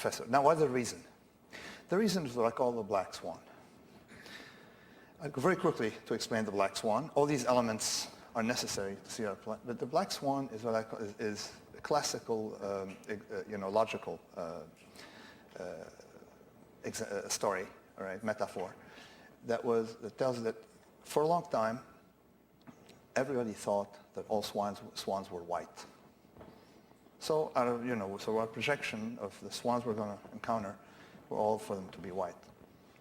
professor. Now, what's the reason? The reason is like all the black swan. I'll go very quickly to explain the black swan. All these elements are necessary to see our planet, but the black swan is what I call is a classical, logical story, all right, metaphor that tells that for a long time everybody thought that all swans were white. So our projection of the swans we're going to encounter were all for them to be white,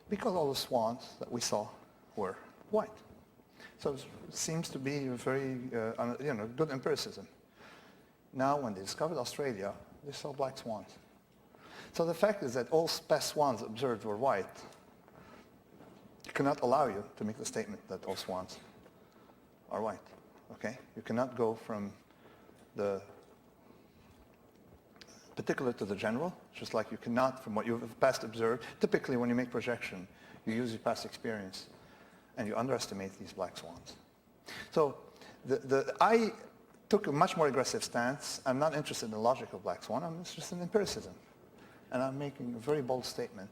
because all the swans that we saw were white. So it seems to be a very good empiricism. Now, when they discovered Australia, they saw black swans. So the fact is that all past swans observed were white. It cannot allow you to make the statement that all swans are white. Okay? You cannot go from the particular to the general, just like you cannot from what you've past observed. Typically, when you make projection, you use your past experience, and you underestimate these black swans. So I took a much more aggressive stance. I'm not interested in the logic of black swan. I'm interested in empiricism. And I'm making a very bold statement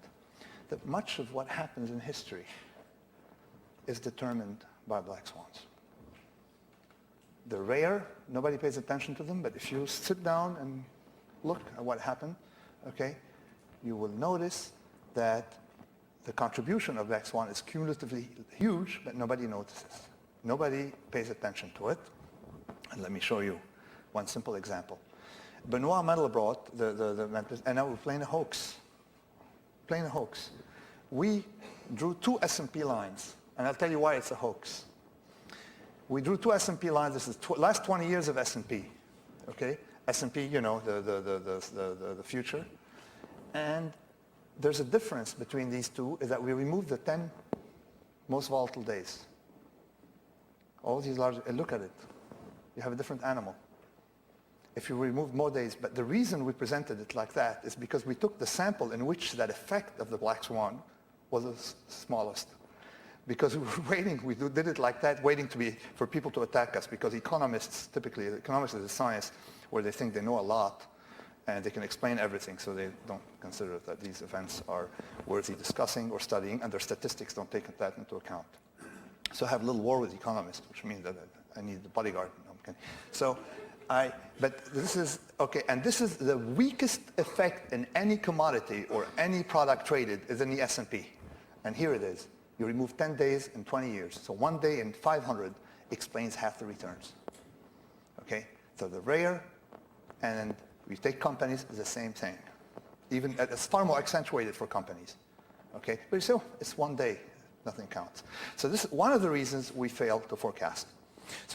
that much of what happens in history is determined by black swans. They're rare. Nobody pays attention to them. But if you sit down and look at what happened, okay, you will notice that the contribution of black swan is cumulatively huge, but nobody notices. Nobody pays attention to it. And let me show you one simple example. Benoit Mandelbrot, and now we're playing a hoax. Playing a hoax. We drew two S&P lines, and I'll tell you why it's a hoax. We drew two S&P lines. This is last 20 years of S&P, okay? S&P, the future. And there's a difference between these two, is that we removed the 10 most volatile days. All these large, look at it. You have a different animal. If you remove more days, but the reason we presented it like that is because we took the sample in which that effect of the black swan was the smallest. Because we were waiting, we did it like that, waiting for people to attack us, because economists, typically, economics is a science where they think they know a lot and they can explain everything, so they don't consider that these events are worthy discussing or studying, and their statistics don't take that into account. So I have a little war with economists, which means that I need the bodyguard. Okay. But this is, okay, and this is the weakest effect in any commodity or any product traded is in the S&P. And here it is. You remove 10 days in 20 years. So 1 day in 500 explains half the returns. Okay? So the rare, and we take companies, it's the same thing. Even it's far more accentuated for companies. Okay? But you say, oh, it's 1 day, nothing counts. So this is one of the reasons we fail to forecast. So